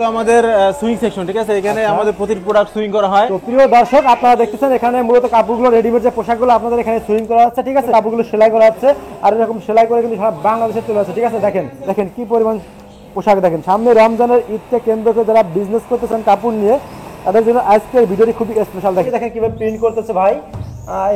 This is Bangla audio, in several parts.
আমাদের সুইং সেকশন, ঠিক আছে, এখানে আমাদের প্রতিটি প্রোডাক্ট সুইং করা হয়। তো প্রিয় দর্শক, আপনারা দেখতেছেন এখানে মূলত কাপড়গুলো রেডিমেড যে পোশাকগুলো আপনাদের এখানে সুইং করা হচ্ছে, ঠিক আছে, কাপড়গুলো সেলাই করা হচ্ছে। আর এরকম সেলাই করে কিন্তু সারা বাংলাদেশে চলে আসছে, ঠিক আছে। দেখেন দেখেন কি পরিমাণ পোশাক। দেখেন সামনে রমজানের ঈদকে কেন্দ্র করে যারা বিজনেস করতেছেন কাপড় নিয়ে, তাদের জন্য আজকের ভিডিওটি খুবই স্পেশাল। দেখেন দেখেন কিভাবে প্রিন্ট করতেছে ভাই,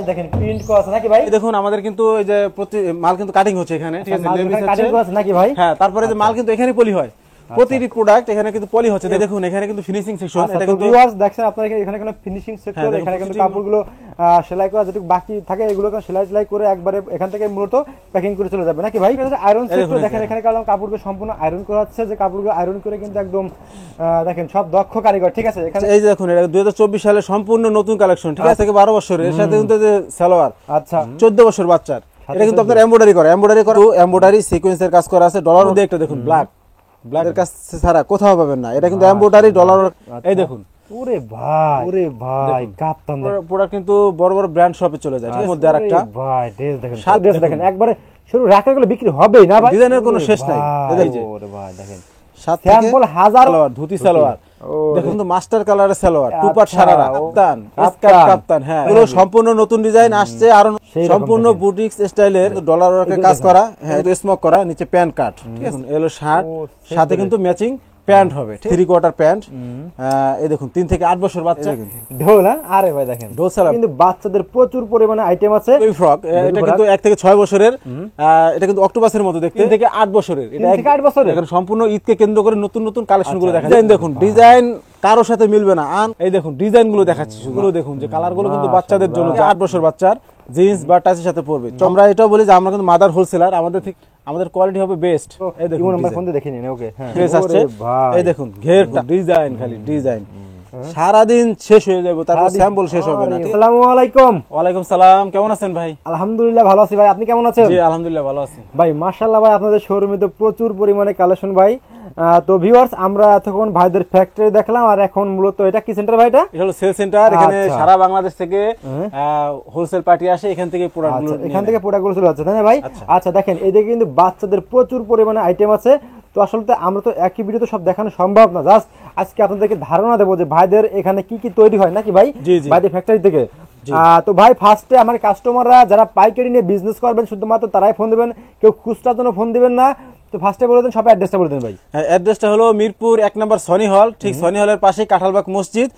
দেখেন প্রিন্ট করা আছে নাকি ভাই? দেখুন আমাদের কিন্তু এই যে প্রতি মাল কিন্তু কাটিং হচ্ছে এখানে, ঠিক আছে, কাটিং করা আছে নাকি ভাই? হ্যাঁ, তারপরে যে মাল কিন্তু এখানে পলি হয়, প্রতিটি প্রোডাক্ট এখানে কিন্তু পলি হচ্ছে। দেখুন এখানে কিন্তু ফিনিশিং সেকশন, এটা কিন্তু ভিউয়ার্স দেখছেন আপনারা এখানে কোনো ফিনিশিং সেক্টর, এখানে কিন্তু কাপড়গুলো সেলাই করা যেটুকু বাকি থাকে এগুলো সেলাই করে একবারে এখান থেকে মূলত প্যাকিং করে চলে যাবে নাকি ভাই? আয়রন সেক্টর দেখেন এখানে কারণ কাপড়গুলো সম্পূর্ণ আয়রন করা হচ্ছে, যে কাপড়গুলো আয়রন করে কিন্তু একদম দেখেন সব দক্ষ কারিগর, ঠিক আছে। এখানে এই যে দেখুন এটা 2024 সালের সম্পূর্ণ নতুন কালেকশন, ঠিক আছে, থেকে 12 বছরের। এর সাথে কিন্তু যে সালোয়ার, আচ্ছা 14 বছর বাচ্চার, এটা কিন্তু আপনার এমব্রয়ডারি করা, এমব্রয়ডারি সিকোয়েন্সের কাজ করা আছে। ডলার মধ্যে একটা দেখুন ব্ল্যাকের কাজ ছাড়া কোথাও পাবেন না, এটা কিন্তু এমব্রয়ডারি ডলার। এই দেখুন ওরে ভাই কাপ্তান প্রোডাক্ট কিন্তু বড় বড় ব্র্যান্ড শপে চলে যায়। এর মধ্যে আরেকটা ভাই ড্রেস দেখেন, ড্রেস দেখেন একবারে শুরু রাখাগুলো বিক্রি হবেই না ভাই, ডিজাইনের কোনো শেষ নাই। এই যে ওরে ভাই দেখেন স্যাম্পল হাজার ধুতি সালোয়ার, দেখুন তো মাস্টার কালারের সালোয়ার, টুপার সারারা, কাপ্তান, হ্যাঁ এগুলো সম্পূর্ণ নতুন ডিজাইন আসছে, আর সম্পূর্ণ বুটিক্স স্টাইলের ডলার ওয়ার্কের কাজ করা, হ্যাঁ স্মোক করা, নিচে প্যান্ট কাট, ঠিক আছে। এলো শার্ট, সাথে কিন্তু ম্যাচিং প্যান্ট হবে, 3 কোয়ার্টার প্যান্ট। এই দেখুন 3 থেকে 8 বছর বাচ্চা ঢোল। আরে ভাই দেখেন ঢোল সালোয়ার কিন্তু বাচ্চাদের প্রচুর পরিমাণে আইটেম আছে। এই ফ্রক এটা কিন্তু 1 থেকে 6 বছরের, এটা কিন্তু অক্টোপাসের মতো দেখতে। 3 থেকে 8 বছরের, এটা 1 থেকে 8 বছরের, এখন সম্পূর্ণ ঈদকে কেন্দ্র করে নতুন নতুন কালেকশন গুলো দেখা যায়। দেখুন ডিজাইন কারোর সাথে মিলবে না। এই দেখুন ডিজাইন গুলো দেখাচ্ছি, সেগুলো দেখুন যে কালার গুলো কিন্তু বাচ্চাদের জন্য, 8 বছর বাচ্চার জিন্স বা টাচের সাথে পরবে। আমরা এটাও বলি যে আমরা কিন্তু মাদার হোলসেলার, আমাদের কোয়ালিটি হবে বেস্ট। এই দেখুন নাম্বার ফোন দিয়ে দেখে নিন। ওকে হ্যাঁ ড্রেস আসছে, এই দেখুন ঘেরটা ডিজাইন, খালি ডিজাইন সারা দিন শেষ হয়ে যাবে, তারপর স্যাম্পল শেষ হবে না। আসসালামু আলাইকুম। ওয়ালাইকুম সালাম, কেমন আছেন ভাই? আলহামদুলিল্লাহ ভালো আছি ভাই, আপনি কেমন আছেন? জি আলহামদুলিল্লাহ ভালো আছি ভাই। মাশাআল্লাহ ভাই, আপনাদের শোরুমে তো প্রচুর পরিমাণে কালেকশন ভাই। তো ভিউয়ার্স, আমরা এতক্ষণ ভাইদের ফ্যাক্টরি দেখলাম, আর এখন মূলত এটা কি সেন্টার ভাই? এটা হলো সেল সেন্টার। এখানে সারা বাংলাদেশ থেকে হোলসেল পার্টি আসে, এখান থেকে প্রোডাক্টগুলো চলে যাচ্ছে, তাই না ভাই? আচ্ছা দেখেন এদিকে কিন্তু বাচ্চাদের প্রচুর পরিমাণে আইটেম আছে। তো আসলে আমরা তো একই ভিডিওতে সব দেখানো সম্ভব না, জাস্ট আজকে আপনাদেরকে ধারণা দেবো যে ভাইদের এখানে কি কি তৈরি হয় নাকি ভাই, ভাইদের ফ্যাক্টরি থেকে। তো ভাই ফার্স্টে আমার কাস্টমাররা যারা পাইকারি নিয়ে বিজনেস করবেন শুধুমাত্র তারাই ফোন দিবেন, কেউ খুচরার জন্য ফোন দিবেন না। তো ফার্স্টে বলে দেন, সব অ্যাড্রেসটা বলে দেন ভাই। অ্যাড্রেসটা হলো মিরপুর 1 নম্বর সনি হল, ঠিক সনি হলের পাশে কাঁঠালবাগ মসজিদ।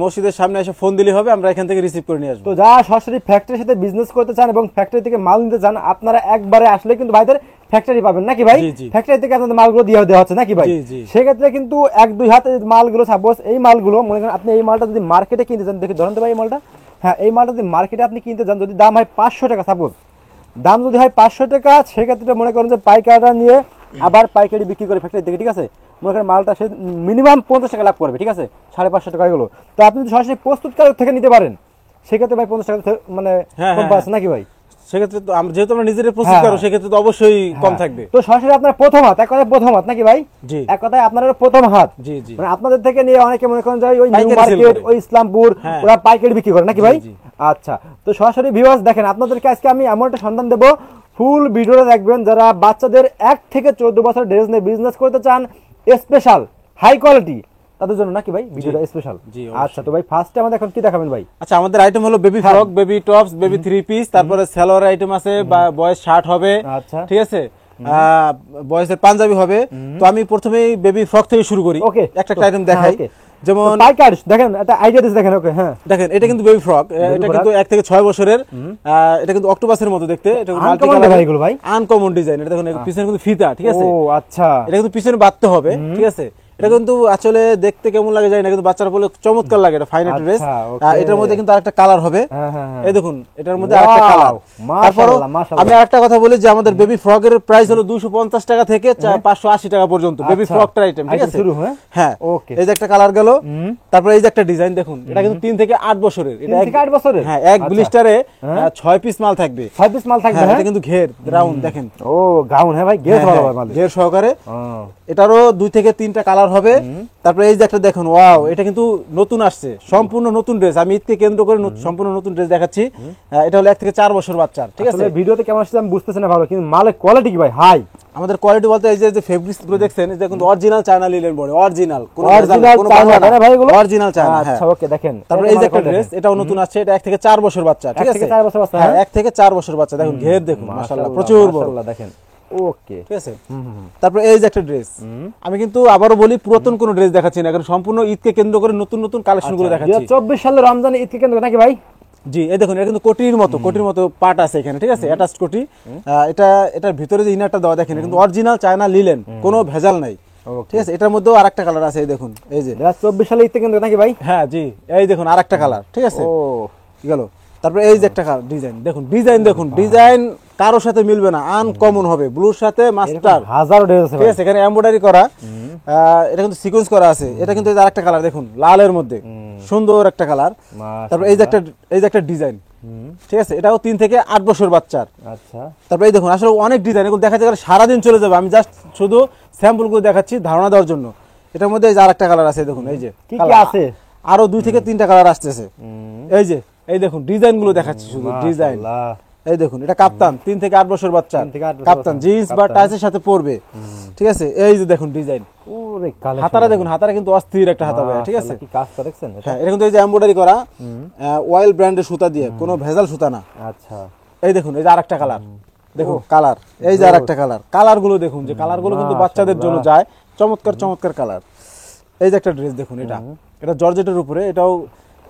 মসজিদের সামনে এসে ফোন দিলে হবে, আমরা এখান থেকে রিসিভ করে নিয়ে আসবো। তো যারা সরাসরি ফ্যাক্টরির সাথে বিজনেস করতে চান এবং ফ্যাক্টরি থেকে মাল নিতে চান, আপনারা একবারে আসলে কিন্তু ভাইদের ফ্যাক্টরি পাবেন নাকি ভাই? ফ্যাক্টরি থেকে আপনাদের মালগুলো দিয়ে দেওয়া হচ্ছে নাকি ভাই? সেক্ষেত্রে কিন্তু 1-2 হাতে মালগুলো, সাপোজ এই মালগুলো মনে করেন আপনি এই মালটা যদি মার্কেটে কিনতে চান, দেখি ধরেন তো ভাই এই মালটা, হ্যাঁ এই মালটা যদি মার্কেটে আপনি কিনতে চান, যদি দাম হয় 500 টাকা, সাপোজ দাম যদি হয় 500 টাকা, সেক্ষেত্রে মনে করেন যে পাইকারটা নিয়ে আবার পাইকারি বিক্রি করে ফ্যাক্টরি থেকে, ঠিক আছে, মনে করেন মালটা সে মিনিমাম 50 টাকা লাভ করবে, ঠিক আছে, 550 টাকা এগুলো। তো আপনি যদি সরাসরি প্রস্তুতকারক থেকে নিতে পারেন, সেক্ষেত্রে ভাই 50 টাকা মানে কম পাচ্ছে নাকি ভাই? সেক্ষেত্রে তো যেহেতু আমরা নিজেদের প্রস্তুত করব, সেক্ষেত্রে তো অবশ্যই কম থাকবে। তো সরাসরি আপনার প্রথম হাত, এক কথায় প্রথম হাত নাকি ভাই? জি, এক কথায় আপনার প্রথম হাত। জি জি, মানে আপনাদের থেকে নিয়ে অনেকে মনে করেন যে ওই নিউ মার্কেট, ওই ইসলামপুর, ওরা পাইকারি বিক্রি করে নাকি ভাই? আচ্ছা, তো সরাসরি ভিউয়ার্স দেখেন, আপনাদেরকে আজকে আমি এমন একটা সন্ধান দেব, ফুল ভিডিওটা দেখবেন। যারা বাচ্চাদের 1 থেকে 14 বছর ড্রেস নিয়ে বিজনেস করতে চান, স্পেশাল হাই কোয়ালিটি, তাদের জন্য নাকি ভাই ভিডিওটা স্পেশাল। আচ্ছা, তো ভাই ফার্স্টে আমাদের এখন কি দেখাবেন ভাই? আচ্ছা, আমাদের আইটেম হলো baby frock, baby tops, baby 3 piece, তারপরে সালোয়ার আইটেম আছে, বা বয়েজ শার্ট হবে, আচ্ছা ঠিক আছে, বয়েজের পাঞ্জাবি হবে। তো আমি প্রথমেই বেবি ফ্রক থেকে শুরু করি, একটা আইটেম দেখাই। যেমন পাইকার দেখেন, একটা আইডিয়া দিস দেখেন। ওকে হ্যাঁ দেখেন, এটা কিন্তু বেবি ফ্রক, এটা কিন্তু 1 থেকে 6 বছরের, এটা কিন্তু অক্টোপাসের মতো দেখতে, এটা আনকমন ডিজাইন। এটা দেখুন পিছনে কিন্তু ফিতা, ঠিক আছে। ও আচ্ছা, এটা কিন্তু পিছনে বাঁধতে হবে, ঠিক আছে। এটা কিন্তু আসলে দেখতে কেমন লাগে যায় না, কিন্তু বাচ্চারা বলে চমৎকার লাগে, এটা ফাইন একটা ড্রেস। এটার মধ্যে কিন্তু আরেকটা কালার হবে, এই দেখুন এটার মধ্যে আরেকটা কালার। তারপর আমি আরেকটা কথা বলি যে আমাদের বেবি ফ্রকের প্রাইস হলো 250 টাকা থেকে 580 টাকা পর্যন্ত, বেবি ফ্রকটার আইটেম, ঠিক আছে। হ্যাঁ ওকে, এই যে একটা কালার গেল। তারপর এই যে একটা ডিজাইন দেখুন, এটা কিন্তু 3 থেকে 8 বছরের, এটা 1 থেকে 8 বছরের, হ্যাঁ এক ব্লিস্টারে 6 পিস মাল থাকবে, 6 পিস মাল থাকবে। এটা কিন্তু ঘের রাউন্ড দেখেন। ও গাউন, হ্যাঁ ভাই ঘের ভালো হয়, মাল ঘের সহকারে। এটারও 2 থেকে 3টা কালার হবে। তারপরে এই যে একটা দেখুন, ওয়াও, এটা কিন্তু নতুন আসছে, সম্পূর্ণ নতুন ড্রেস। আমি ঈদকে কেন্দ্র করে সম্পূর্ণ নতুন ড্রেস দেখাচ্ছি। এটা হলো 1 থেকে 4 বছর বাচ্চার, ঠিক আছে। ভিডিওতে কেমন আসছে আমি বুঝতেছি না ভালো, কিন্তু মালের কোয়ালিটি কি ভাই হাই। আমাদের কোয়ালিটি বলতে এই যে ফেব্রিক্স গুলো দেখছেন, এই যে কিন্তু original China linen body, original original China. আচ্ছা ওকে, দেখেন। তারপরে এই যে একটা ড্রেস, এটাও নতুন আসছে, এটা 1 থেকে 4 বছর বাচ্চা, ঠিক আছে। 1 থেকে 4 বছর বাচ্চা, দেখুন ঘের দেখুন, মাশাআল্লাহ প্রচুর বড়, দেখেন। ওকে, ঠিক আছে। তারপরে এই যে একটা ড্রেস, আমি কিন্তু আবারও বলি পুরাতন কোন ড্রেস দেখাচ্ছি না, কারণ সম্পূর্ণ ঈদকে কেন্দ্র করে নতুন নতুন কালেকশন গুলো দেখাচ্ছি। 2024 সালে রমজান ঈদকে কেন্দ্র করে নাকি ভাই? জি, এই দেখুন, এটা কিন্তু কোটির মতো পার্ট আছে এখানে, ঠিক আছে, অ্যাটাচড কোটি। এটার ভিতরে যে ইনারটা দেওয়া দেখেন, কিন্তু অরিজিনাল চায়না লিলেন, কোনো ভেজাল নাই, ঠিক আছে। এটার মধ্যেও আরেকটা কালার আছে, এই দেখুন, এই যে 2024 সালে ঈদকে কেন্দ্র নাকি ভাই? হ্যাঁ জি, এই দেখুন আরেকটা কালার, ঠিক আছে। ও কি গেল। তারপরে এই যে একটা ডিজাইন দেখুন, ডিজাইন কারোর সাথে মিলবে না, আনকমন হবে, ব্লুর সাথে মাস্টার, হাজারো ড্রেস আছে, ঠিক আছে। এখানে এমব্রয়ডারি করা, এটা কিন্তু সিকোয়েন্স করা আছে। এটা কিন্তু আরেকটা কালার দেখুন, লালের মধ্যে সুন্দর একটা কালার। তারপরে এই যে একটা ডিজাইন, ঠিক আছে, এটাও 3 থেকে 8 বছর বাচ্চার। আচ্ছা, তারপরে এই দেখুন, আসলে অনেক ডিজাইন, এগুলো দেখাতে গেলে সারাদিন চলে যাবে, আমি জাস্ট শুধু স্যাম্পল গুলো দেখাচ্ছি ধারণা দেওয়ার জন্য। এটার মধ্যে এই যে আরেকটা কালার আছে, দেখুন, এই যে কি কি আছে, আরো 2 থেকে 3টা কালার আসতেছে। এই দেখুন ডিজাইন গুলো দেখাচ্ছি, শুধু ডিজাইন। এই দেখুন, এটা কাপ্তান, 3 থেকে 8 বছর বাচ্চা, কাপ্তান জিন্স বা টাইসের সাথে পরবে, ঠিক আছে। এই যে দেখুন ডিজাইন, হাতারা দেখুন, হাতারা কিন্তু অস্থির একটা হাতা ভাই, ঠিক আছে। কি কাজটা দেখছেন? হ্যাঁ, এটা কিন্তু এই যে এমব্রয়ডারি করা, অয়েল ব্র্যান্ডের সুতা দিয়ে, কোনো ভেজাল সুতা না। আচ্ছা, এই দেখুন, এই যে আরেকটা কালার দেখুন, কালার, এই যে আরেকটা কালার গুলো দেখুন, যে কালার গুলো কিন্তু বাচ্চাদের জন্য যায়, চমৎকার কালার। এই যে একটা ড্রেস দেখুন, এটা জর্জেটের উপরে,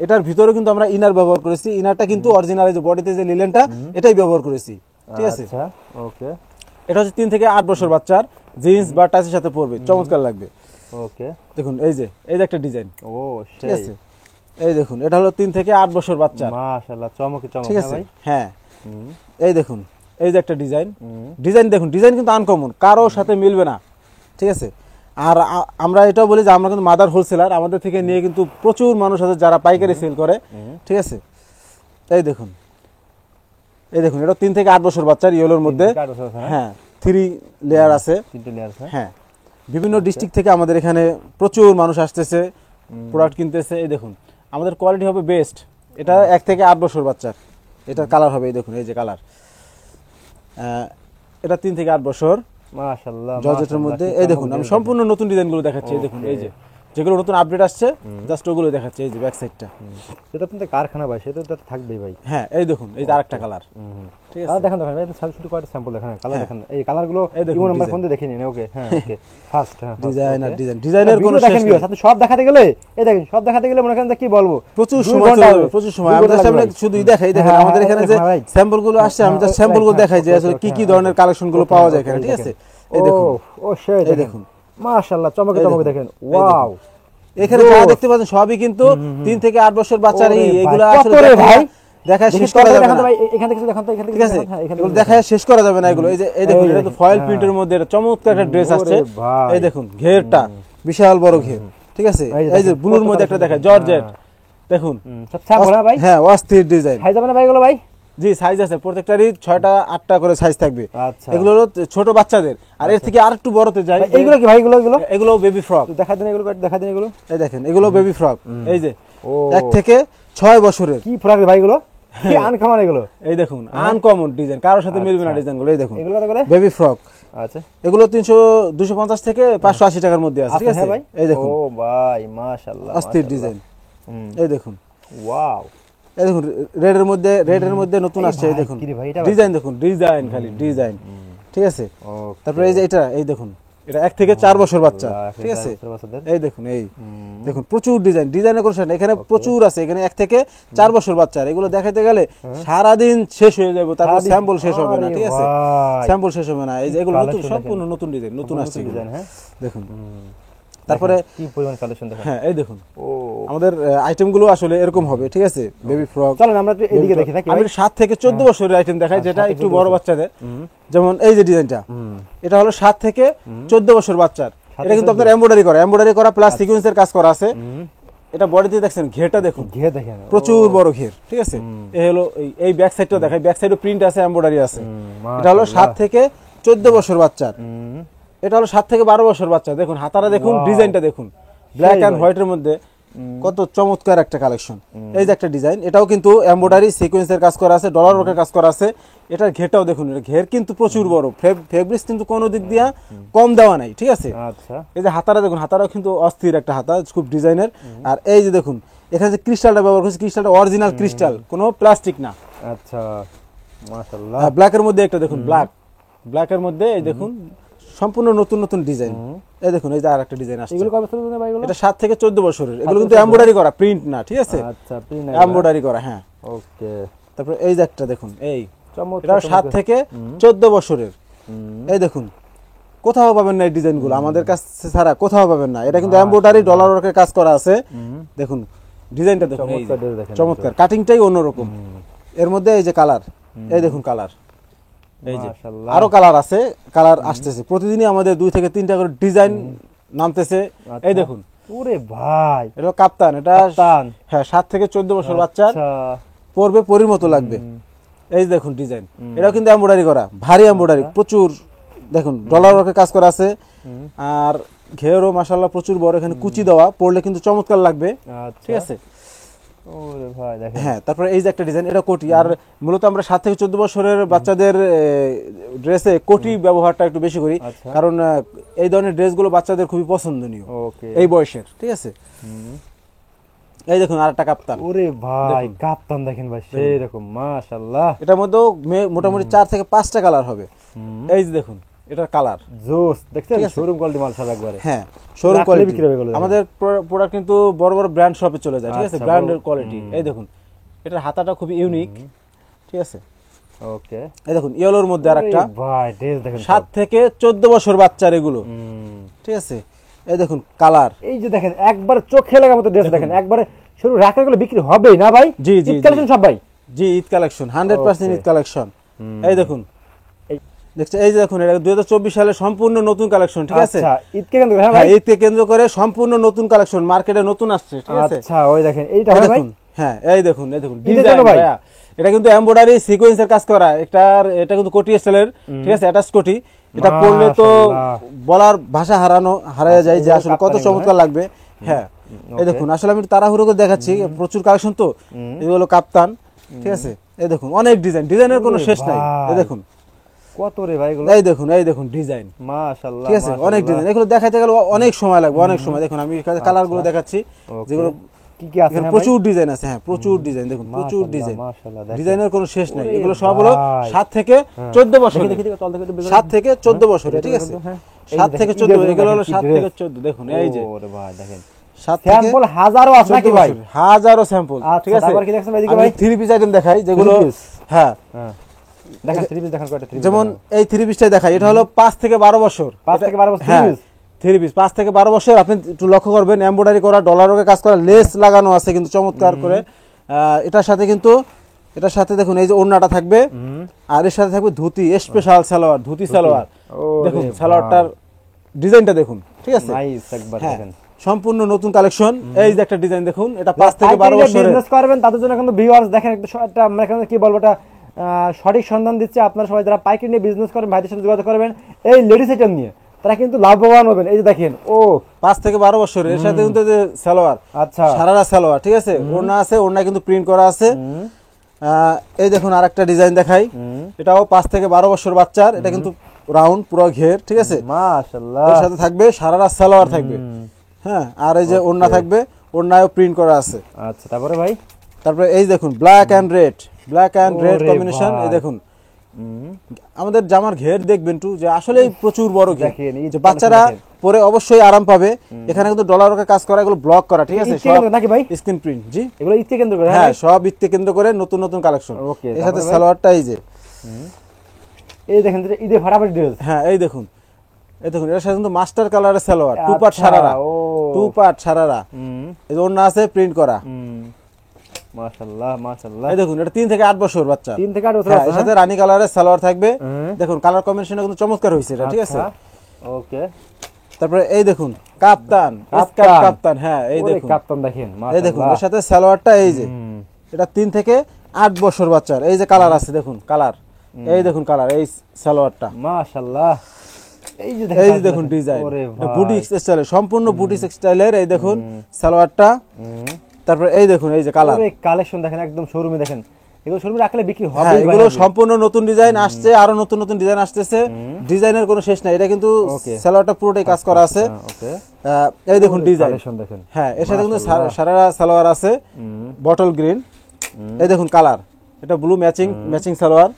এটার ভিতরে কিন্তু আমরা ইনার ব্যবহার করেছি। ইনারটা কিন্তু অরিজিনাল, এই যে বডিতে যে লিলেনটা, এটাই ব্যবহার করেছি, ঠিক আছে। আচ্ছা ওকে, এটা হচ্ছে 3 থেকে 8 বছর বাচ্চার, জিন্স বা টাইসের সাথে পরবে, চমৎকার লাগবে। ওকে, দেখুন এই যে একটা ডিজাইন, ও ঠিক আছে। এই দেখুন, এটা হলো 3 থেকে 8 বছর বাচ্চা, মাশাআল্লাহ চমক, ঠিক আছে। হ্যাঁ, এই দেখুন, এই যে একটা ডিজাইন দেখুন, ডিজাইন কিন্তু আনকমন, কারোর সাথে মিলবে না, ঠিক আছে। আর আমরা এটাও বলি যে আমরা কিন্তু মাদার হোলসেলার, আমাদের থেকে নিয়ে কিন্তু প্রচুর মানুষ আছে যারা পাইকারি সেল করে, ঠিক আছে। এই দেখুন, এটা 3 থেকে 8 বছর বাচ্চার, ইয়েলোর মধ্যে, হ্যাঁ 3 লেয়ার আছে, হ্যাঁ। বিভিন্ন ডিস্ট্রিক্ট থেকে আমাদের এখানে প্রচুর মানুষ আসতেছে, প্রোডাক্ট কিনতেছে। এই দেখুন, আমাদের কোয়ালিটি হবে বেস্ট। এটা 1 থেকে 8 বছর বাচ্চার, এটার কালার হবে, এই দেখুন, এই যে কালার, এটা 3 থেকে 8 বছর, মাশাআল্লাহ, জর্জেটের মধ্যে। এই দেখুন, আমি সম্পূর্ণ নতুন ডিজাইনগুলো দেখাচ্ছি। এই দেখুন, এই যে যেগুলো নতুন আপডেট আসছে, জাস্ট ওগুলো দেখাচ্ছি। এই যে ব্যাক সাইডটা, সেটা তো কারখানা ভাই, সেটা তো থাকবেই ভাই। হ্যাঁ, এই দেখুন, এই যে আরেকটা কালার, ঠিক আছে। দেখেন ভাই, শুধু কয়েকটা স্যাম্পল দেখেন, কালার দেখেন, এই কালারগুলো ইমো নাম্বার ফোন দিয়ে দেখে নিন। ওকে, হ্যাঁ ওকে, ফার্স্ট ডিজাইনের কোনো শেষ নেই। আপনি সব দেখাতে গেলে, এই দেখেন, সব দেখাতে গেলে মনে করেন কি বলবো, প্রচুর সময়। আমি জাস্ট আপনাকে শুধু দেখাই, দেখেন আমাদের এখানে যে স্যাম্পলগুলো আসছে, আমি জাস্ট স্যাম্পলগুলো দেখাই যে আসলে কি ধরনের কালেকশনগুলো পাওয়া যায় এখানে, ঠিক আছে। এই দেখুন, ও সেই দেখুন, মাশাআল্লাহ চমকে দেখেন, ওয়াও। এখানে যা দেখতে পাচ্ছেন সবই কিন্তু 3 থেকে 8 বছর বাচ্চারই, এগুলো আসলে ভাই দেখা শেষ করা যাবে না। এখান থেকে দেখান তো, এখান থেকে, ঠিক আছে, এগুলো দেখা শেষ করা যাবে না এগুলো। এই দেখুন, এটা তো ফয়েল প্রিন্টের মধ্যে, এটা চমৎকার একটা ড্রেস আসছে। এই দেখুন, ঘেরটা বিশাল বড় ঘের, ঠিক আছে। এই যে ব্লুর মধ্যে একটা দেখা, জর্জেট দেখুন, সব সামনে ভাই, হ্যাঁ অস্থির ডিজাইন। সাইজ হবে না ভাই এগুলো ভাই? জি, সাইজ আছে, প্রত্যেকটারই 6টা 8টা করে সাইজ থাকবে। আচ্ছা, এগুলো হলো ছোট বাচ্চাদের, আর এর থেকে আরেকটু বড়তে যায়। এইগুলো কি ভাই? এগুলো বেবি ফ্রক, দেখা দেন, এগুলো দেখা দেন, এগুলো এই দেখেন, এগুলো বেবি ফ্রক। এই যে 1 থেকে 6 বছরের, কি ফ্রক ভাই এগুলো, কি আনকমন এগুলো। এই দেখুন, আনকমন ডিজাইন, কারোর সাথে মিলবে না ডিজাইনগুলো। এই দেখুন, এগুলো কত করে? Baby frock. আচ্ছা, এগুলো 250 থেকে 580 টাকার মধ্যে আছে, ঠিক আছে। এই দেখুন, ও ভাই মাশাআল্লাহ, অস্থির ডিজাইন। এই দেখুন, ওয়াও। এই দেখুন, রেডের মধ্যে নতুন আসছে। এই দেখুন ডিজাইন, দেখুন ডিজাইন, খালি ডিজাইন, ঠিক আছে। তারপরে এই যে এটা, এই দেখুন, এটা 1 থেকে 4 বছর বাচ্চা, ঠিক আছে। এই দেখুন, এই দেখুন, প্রচুর ডিজাইনের কোন শেষ নেই, এখানে প্রচুর আছে। এখানে 1 থেকে 4 বছর বাচ্চার, এগুলো দেখাতে গেলে সারাদিন শেষ হয়ে যাবে, তারপর স্যাম্পল শেষ হবে না, ঠিক আছে, স্যাম্পল শেষ হবে না। এই যে এগুলো নতুন, সম্পূর্ণ নতুন ডিজাইন, নতুন আসছে ডিজাইন, হ্যাঁ দেখুন। তারপরে কি পরিমাণ কালেকশন দেখেন, হ্যাঁ এই দেখুন, আমাদের আইটেমগুলো আসলে এরকম হবে, ঠিক আছে। বেবি ফ্রক, চলেন আমরা একটু এদিকে দেখি। আমি 7 থেকে 14 বছরের আইটেম দেখাই, যেটা একটু বড় বাচ্চাদের। যেমন এই যে ডিজাইনটা, এটা হলো 7 থেকে 14 বছর বাচ্চার। এটা কিন্তু আপনার এমব্রয়ডারি করা প্লাস সিকোয়েন্সের কাজ করা আছে। এটা বডিতে দেখছেন, ঘেরটা দেখুন, ঘের দেখেন, প্রচুর বড় ঘের, ঠিক আছে। এই হলো এই ব্যাক সাইডটাও দেখাই, ব্যাক সাইডে প্রিন্ট আছে, এমব্রয়ডারি আছে। এটা হলো 7 থেকে 14 বছর বাচ্চার, এটা হলো 7 থেকে 12 বছর বাচ্চা। দেখুন হাতারা দেখুন, ডিজাইনটা দেখুন, ব্ল্যাক এন্ড হোয়াইটের মধ্যে কত চমৎকার একটা কালেকশন। এই যে একটা ডিজাইন, এটাও কিন্তু এমব্রয়ডারি সিকোয়েন্সের কাজ করা আছে, ডলার ওয়ার্কের কাজ করা আছে। এটার ঘেরটাও দেখুন, এটা ঘের কিন্তু প্রচুর বড়, ফেব্রিক্স কিন্তু কোনো দিক দিয়ে কম দেওয়া নাই, ঠিক আছে। আচ্ছা, এই যে হাতারা দেখুন, হাতারাও কিন্তু অস্থির একটা হাতা, খুব ডিজাইনের। আর এই যে দেখুন এখানে যে ক্রিস্টালটা ব্যবহার করছে, ক্রিস্টালটা অরিজিনাল ক্রিস্টাল, কোনো প্লাস্টিক না। আচ্ছা, মাশাআল্লাহ। ব্ল্যাকের মধ্যে একটা দেখুন, ব্ল্যাকের মধ্যে এই দেখুন সম্পূর্ণ নতুন নতুন ডিজাইন। এই দেখুন এই যে আরেকটা ডিজাইন আসছে, এগুলো কত বছরের ভাই? এগুলো এটা 7 থেকে 14 বছরের। এগুলো কিন্তু এমব্রয়ডারি করা, প্রিন্ট না, ঠিক আছে। আচ্ছা, প্রিন্ট এমব্রয়ডারি করা, হ্যাঁ। ওকে। তারপর এই যে একটা দেখুন, এই চমৎকার, এটা 7 থেকে 14 বছরের। এই দেখুন কোথাও পাবেন না এই ডিজাইনগুলো, আমাদের কাছে ছাড়া কোথাও পাবেন না। এটা কিন্তু এমব্রয়ডারি ডলার ওয়ার্কের কাজ করা আছে। দেখুন ডিজাইনটা দেখুন, এই যে চমৎকার, কাটিংটাই অন্যরকম। এর মধ্যে এই যে কালার, এই দেখুন কালার, এই যে আরো কালার আছে, কালার আসতেছে প্রতিদিনই আমাদের 2 থেকে 3টা করে ডিজাইন নামতেছে। এই দেখুন, ওরে ভাই, এটা কাপ্তান, এটা হ্যাঁ 7 থেকে 14 বছর বাচ্চা পরবে, পরির মতো লাগবে। এই দেখুন ডিজাইন, এটাও কিন্তু এমব্রয়ডারি করা, ভারী এমব্রয়ডারি প্রচুর। দেখুন ডলার ওয়ার্কের কাজ করা আছে, আর ঘেরও মাশাআল্লাহ প্রচুর বড়, এখানে কুচি দেওয়া, পরলে কিন্তু চমৎকার লাগবে, ঠিক আছে। ওরে ভাই দেখেন, হ্যাঁ তারপরে এই যে একটা ডিজাইন, এটা কোটি। আর মূলত আমরা 7 থেকে 14 বছরের বাচ্চাদের ড্রেসে কোটি ব্যবহারটা একটু বেশি করি, কারণ এই ধরনের ড্রেসগুলো বাচ্চাদের খুবই পছন্দনীয় এই বয়সের, ঠিক আছে। এই দেখুন আরেকটা কাপ্তান, ওরে ভাই কাপ্তান দেখেন ভাই, সেই রকম মাশাআল্লাহ। এটার মধ্যেও মোটামুটি 4 থেকে 5টা কালার হবে। এই যে দেখুন এটার কালার জোস, দেখছেন শোরুম কোয়ালিটি মাল সব একবারে। হ্যাঁ শোরুম কোয়ালিটি। আমাদের প্রোডাক্ট কিন্তু বড় বড় ব্র্যান্ড শপে চলে যায়, ঠিক আছে, ব্র্যান্ডের কোয়ালিটি। এই দেখুন এটার হাতাটা খুব ইউনিক, ঠিক আছে। ওকে, এই দেখুন ইয়েলোর মধ্যে আরেকটা, ভাই ড্রেস দেখেন, 7 থেকে 14 বছর বাচ্চার এগুলো, ঠিক আছে। এই দেখুন কালার, এই যে দেখেন একবার চোখে লাগার মতো ড্রেস দেখেন, একবারে শুরু রাখার গুলো বিক্রি হবেই না ভাই। জি জি কালেকশন সব ভাই, জি ঈদ কালেকশন, 100% ঈদ কালেকশন। এই দেখুন দেখছেন, এই যে দেখুন এটা 2024 সালে সম্পূর্ণ নতুন কালেকশন, ঠিক আছে। আচ্ছা, ঈদকে কেন্দ্র করে, হ্যাঁ ভাই, ঈদকে কেন্দ্র করে সম্পূর্ণ নতুন কালেকশন মার্কেটে নতুন আসছে, ঠিক আছে। আচ্ছা ওই দেখেন এইটা হয় ভাই, হ্যাঁ এই দেখুন ডিজাইন ভাই, এটা কিন্তু এমব্রয়ডারি সিকোয়েন্সের কাজ করা। এটা কিন্তু কোটি স্টাইলের, ঠিক আছে, অ্যাটাচ কোটি। এটা পরলে তো বলার ভাষা হারায় যায় যে আসলে কত চমৎকার লাগবে। হ্যাঁ এই দেখুন, আসলে আমি তাড়াহুড়ো করে দেখাচ্ছি, প্রচুর কালেকশন তো। এগুলো কাপ্তান, ঠিক আছে। এই দেখুন অনেক ডিজাইন, ডিজাইনের কোনো শেষ নাই। এই দেখুন কত রে ভাই এগুলো, এই দেখুন ডিজাইন, মাশাআল্লাহ, ঠিক আছে, অনেক ডিজাইন। এগুলো দেখাইতে গেলে অনেক সময় লাগবে, অনেক সময়। দেখুন আমি কালার গুলো দেখাচ্ছি, যেগুলো কি কি আছে, প্রচুর ডিজাইন আছে। হ্যাঁ প্রচুর ডিজাইন, দেখুন প্রচুর ডিজাইন, ডিজাইনের কোনো শেষ নাই। এগুলো সব হলো 7 থেকে 14 বছর, 7 থেকে 14 বছর, ঠিক আছে। 7 থেকে 14, এগুলো হলো 7 থেকে 14। দেখুন এই যে ওরে ভাই দেখেন, 7 থেকে স্যাম্পল হাজারো আছে নাকি ভাই, হাজারো স্যাম্পল, ঠিক আছে। আবার কি দেখছেন এদিকে ভাই, 3 পিস আইটেম দেখাই যেগুলো, হ্যাঁ দেখেন 3 পিস দেখেন, কয়টা 3 পিস, যেমন এই 3 পিসটাই দেখাই। এটা হলো 5 থেকে 12 বছর, 5 থেকে 12 বছর 3 পিস, 3 পিস 5 থেকে 12 বছর। আপনি একটু লক্ষ্য করবেন, এমব্রয়ডারি করা, ডলার ওয়ার্কের কাজ করা, লেস লাগানো আছে কিন্তু চমৎকার করে। এটার সাথে কিন্তু এটার সাথে দেখুন এই যে ওড়নাটা থাকবে, আর এর সাথে থাকবে ধুতি, স্পেশাল সালোয়ার, ধুতি সালোয়ার। দেখুন সালোয়ারটার ডিজাইনটা দেখুন, ঠিক আছে, নাইস একবার দেখেন, সম্পূর্ণ নতুন কালেকশন। এই যে একটা ডিজাইন দেখুন, এটা 5 থেকে 12 বছরের। বিজনেস করবেন তাদের জন্য কিন্তু ভিউয়ার্স দেখেন একটা আমরা এখানে কি বলবো, এটা সঠিক সন্ধান দিচ্ছে। আপনারা সবাই যারা পাইকারি নিয়ে বিজনেস করেন ভাইদের সাথে যোগাযোগ করবেন এই লেডিস আইটেম নিয়ে, তারা কিন্তু লাভবান হবেন। এই যে দেখেন, ও 5 থেকে 12 বছরের, এর সাথে কিন্তু যে সালোয়ার, আচ্ছা সারারা সালোয়ার, ঠিক আছে, ওড়না আছে, ওড়না কিন্তু প্রিন্ট করা আছে। এই দেখুন আরেকটা ডিজাইন দেখাই, এটাও 5 থেকে 12 বছর বাচ্চার। এটা কিন্তু রাউন্ড পুরো ঘের, ঠিক আছে, মাশাআল্লাহ। এর সাথে থাকবে সারারা সালোয়ার থাকবে, হ্যাঁ, আর এই যে ওড়না থাকবে, ওড়নায়ও প্রিন্ট করা আছে। আচ্ছা তারপরে ভাই, তারপরে এই দেখুন ব্ল্যাক এন্ড রেড কম্বিনেশন। এই দেখুন আমাদের জামার ঘের দেখবেন একটু, যে আসলে প্রচুর বড় ঘের, যে বাচ্চারা পরে অবশ্যই আরাম পাবে। এখানে কিন্তু ডলার ওয়ার্কের কাজ করা, এগুলো ব্লক করা, ঠিক আছে, সব নাকি ভাই স্ক্রিন প্রিন্ট। জি এগুলো ঈদকে কেন্দ্র করে, হ্যাঁ সব ঈদকে কেন্দ্র করে নতুন নতুন কালেকশন। এর সাথে সালোয়ারটা এই যে, এই দেখেন ঈদে ফাটাফাটি ড্রেস। হ্যাঁ এই দেখুন এর সাথে কিন্তু মাস্টার কালারের সালোয়ার, 2 পার্ট সারারা, 2 পার্ট সারারা। এই যে ওড়না আছে প্রিন্ট করা, মাশাআল্লাহ মাশাআল্লাহ। এই দেখুন এটা 3 থেকে 8 বছর বাচ্চা, 3 থেকে 8 বছর। এর সাথে রানী কালারের সালোয়ার থাকবে। দেখুন কালার কম্বিনেশনটা কিন্তু চমৎকার হয়েছে এটা, ঠিক আছে। ওকে, তারপরে এই দেখুন কাপ্তান, কাপ্তান, হ্যাঁ এই দেখুন কাপ্তান দেখেন, এই দেখুন এর সাথে সালোয়ারটা এই যে, এটা 3 থেকে 8 বছর বাচ্চার। এই যে কালার আছে দেখুন, কালার এই দেখুন, কালার এই সালোয়ারটা মাশাআল্লাহ। এই যে দেখুন ডিজাইন, বুটিক স্টাইলের, সম্পূর্ণ বুটিক স্টাইলের। এই দেখুন সালোয়ারটা, তারপর এই দেখুন এই যে কালার, কালেকশন দেখেন, একদম শোরুমে দেখেন, এগুলো শোরুমে রাখলে বিক্রি হবে। হ্যাঁ, এগুলো সম্পূর্ণ নতুন ডিজাইন আসছে, আরো নতুন নতুন ডিজাইন আসতেছে, ডিজাইনের কোনো শেষ নাই। এটা কিন্তু সালোয়ারটা পুরোটাই কাজ করা আছে। এই দেখুন ডিজাইন দেখেন, হ্যাঁ, এর সাথে কিন্তু সারারা সালোয়ার আছে বটল গ্রিন। এই দেখুন কালার, এটা ব্লু ম্যাচিং সালোয়ার।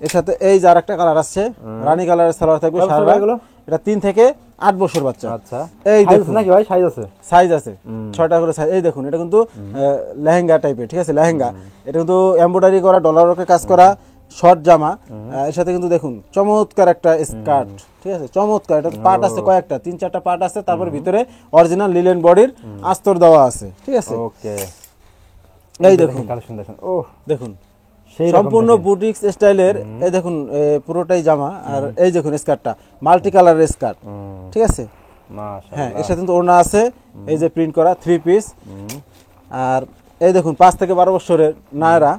এর সাথে এই যে আরেকটা কালার আসছে, রানী কালারের সালোয়ার থাকবে সারারা। এটা 3 থেকে 8 বছর বাচ্চা। আচ্ছা, এই দেখুন নাকি ভাই সাইজ আছে? সাইজ আছে 6টা করে সাইজ। এই দেখুন এটা কিন্তু লেহেঙ্গা টাইপের, ঠিক আছে, লেহেঙ্গা। এটা কিন্তু এমব্রয়ডারি করা, ডলার ওয়ার্কের কাজ করা, শর্ট জামা। এর সাথে কিন্তু দেখুন চমৎকার একটা স্কার্ট, ঠিক আছে, চমৎকার। এটা পার্ট আছে কয়েকটা, 3-4টা পার্ট আছে। তারপর ভিতরে অরিজিনাল লিলেন বডির আস্তর দেওয়া আছে, ঠিক আছে। ওকে, এই দেখুন কালেকশন দেখেন, ও দেখুন সম্পূর্ণ বুটিক স্টাইলের। এই দেখুন পুরোটাই জামা, আর এই দেখুন স্কার্টটা মাল্টি কালারের স্কার্ট, ঠিক আছে। মাশাআল্লাহ, হ্যাঁ, এর সাথে কিন্তু ওড়না আছে, এই যে প্রিন্ট করা 3 পিস। আর এই দেখুন 5 থেকে 12 বছরের নায়রা।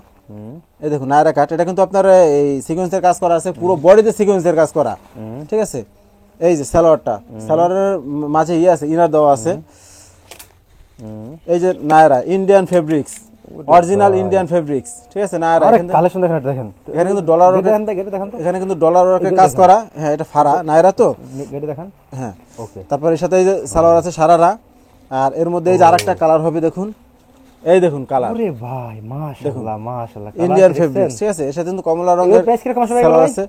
এই দেখুন নায়রা কাট, এটা কিন্তু আপনার এই সিকোয়েন্সের কাজ করা আছে, পুরো বডিতে সিকোয়েন্সের কাজ করা, ঠিক আছে। এই যে সালোয়ারটা, সালোয়ারের মাঝে আছে ইনার দেওয়া আছে। এই যে Naira Indian fabrics, original Indian fabrics, ঠিক আছে। নায়রা কালেকশন দেখেন, এখানে কিন্তু ডলার এখানে কিন্তু ডলার ওয়ার্কের কাজ করা। হ্যাঁ, এটা ফারা নায়রা তো দেখেন। হ্যাঁ, ওকে। তারপর এর সাথে এই যে সালোয়ার আছে সারারা, আর এর মধ্যে এই যে আরেকটা কালার হবে দেখুন, এই দেখুন কালার। আরে ভাই মাশাআল্লাহ, মাশাআল্লাহ, ইন্ডিয়ান ফেব্রিক্স, ঠিক আছে। এর সাথে কিন্তু কমলা রঙের প্রাইস কিরকম আসবে সালোয়ার আছে।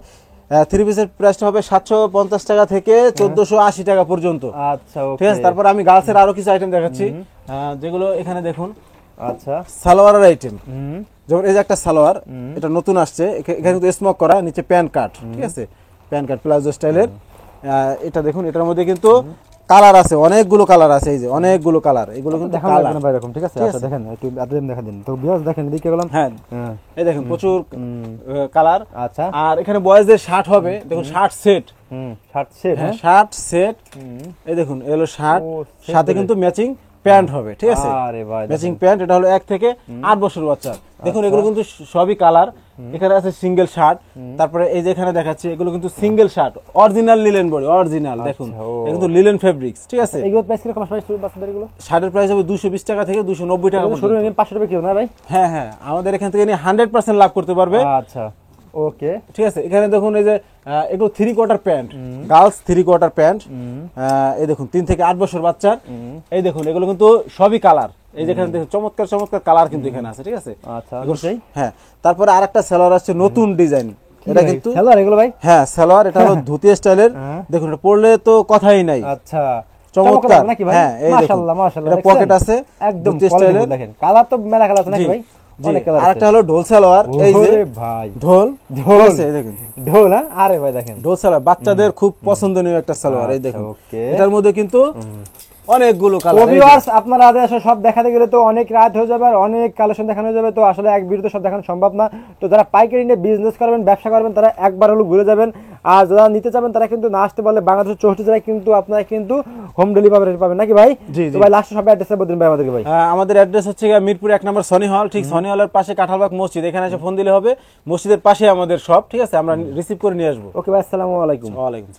3 পিসের প্রাইসটা হবে 750 টাকা থেকে 1480 টাকা পর্যন্ত। আচ্ছা, ওকে, ঠিক আছে। তারপর আমি গার্লসের আরো কিছু আইটেম দেখাচ্ছি, যেগুলো এখানে দেখুন। আচ্ছা, সালোয়ারের আইটেম, যেমন এই যে একটা সালোয়ার, এটা নতুন আসছে, এখানে কিন্তু স্মোক করা, নিচে প্যান কাট, ঠিক আছে, প্যান কাট প্লাজো স্টাইলের। এটা দেখুন, এটার মধ্যে কিন্তু কালার আছে, অনেকগুলো কালার আছে, এই যে অনেকগুলো কালার, এগুলো কিন্তু দেখানো যাবে না ভাই এরকম, ঠিক আছে। আচ্ছা দেখেন, একটু আদম দেখা দিন তো, ভিউয়ার্স দেখেন, এদিকে গেলাম। হ্যাঁ, এই দেখেন প্রচুর কালার। আচ্ছা, আর এখানে বয়েজদের শার্ট হবে, দেখুন শার্ট সেট, শার্ট সেট, হ্যাঁ শার্ট সেট। এই দেখুন এলো শার্ট, সাথে কিন্তু ম্যাচিং প্যান্ট হবে, ঠিক আছে। আরে ভাই, ম্যাচিং প্যান্ট, এটা হলো 1 থেকে 8 বছর বাচ্চা। দেখুন এগুলো কিন্তু সবই কালার। এখানে আছে সিঙ্গেল শার্ট, তারপরে এই যে এখানে দেখাচ্ছি, এগুলো কিন্তু single shirt, original linen body, original. দেখুন এটা কিন্তু লিলেন ফেব্রিক্স, ঠিক আছে। এগুলো প্রাইস কিরকম আসবে বাচ্চাদের? এগুলো শার্টের প্রাইস হবে 220 টাকা থেকে 290 টাকা পর্যন্ত। শুরু হয়ে 500 টাকা কি না ভাই? হ্যাঁ হ্যাঁ, আমাদের এখান থেকে নিয়ে 100% লাভ করতে পারবে। আচ্ছা, ওকে, ঠিক আছে। এখানে দেখুন এই যে এগুলো 3 quarter pant, girls 3 quarter pant. এই দেখুন 3 থেকে 8 বছর বাচ্চার। এই দেখুন এগুলো কিন্তু সবই কালার, এই যেখানে দেখুন চমৎকার চমৎকার কালার কিন্তু এখানে আছে, ঠিক আছে। আচ্ছা, হ্যাঁ। তারপরে আরেকটা সালোয়ার আসছে নতুন ডিজাইন, এটা কিন্তু সালোয়ার এগুলো ভাই। হ্যাঁ সালোয়ার, এটা হলো ধুতি স্টাইলের। দেখুন এটা পরলে তো কথাই নাই। আচ্ছা, চমৎকার নাকি ভাই? হ্যাঁ, এই দেখুন মাশাআল্লাহ, মাশাআল্লাহ, এটা পকেট আছে একদম ধুতি স্টাইলের। দেখেন কালার তো মেলা কালার আছে নাকি ভাই? অনেক কালার আছে। আরেকটা হলো ঢোল সালোয়ার, এই যে ভাই ঢোল আছে, এই দেখুন ঢোল। হ্যাঁ, আরে ভাই দেখেন ঢোল সালোয়ার, বাচ্চাদের খুব পছন্দনীয় একটা সালোয়ার। এই দেখুন ওকে, এটার মধ্যে কিন্তু অনেকগুলো কালার। ভিউয়ার্স আপনারা আসলে সব দেখাতে গেলে তো অনেক রাত হয়ে যাবে, আর অনেক কালেকশন দেখানো যাবে, তো আসলে এক ভিডিওতে সব দেখানো সম্ভব না। তো যারা পাইকারি নিয়ে বিজনেস করবেন, ব্যবসা করবেন, তারা একবার হলো ঘুরে যাবেন। আর যারা নিতে চাবেন তারা কিন্তু না আসতে পারলে বাংলাদেশের 64 জেলায় কিন্তু আপনারা কিন্তু হোম ডেলিভারি পাবেন নাকি ভাই? তো ভাই লাস্টে সব অ্যাড্রেসটা বলুন ভাই আমাদেরকে ভাই। আমাদের অ্যাড্রেস হচ্ছে মিরপুর 1 নম্বর সনি হল, ঠিক সনি হলের পাশে কাঁঠালবাগ মসজিদ, এখানে এসে ফোন দিলে হবে। মসজিদের পাশে আমাদের শপ, ঠিক আছে, আমরা রিসিভ করে নিয়ে আসবো। ওকে ভাই, আসসালামু আলাইকুম। ওয়ালাইকুম।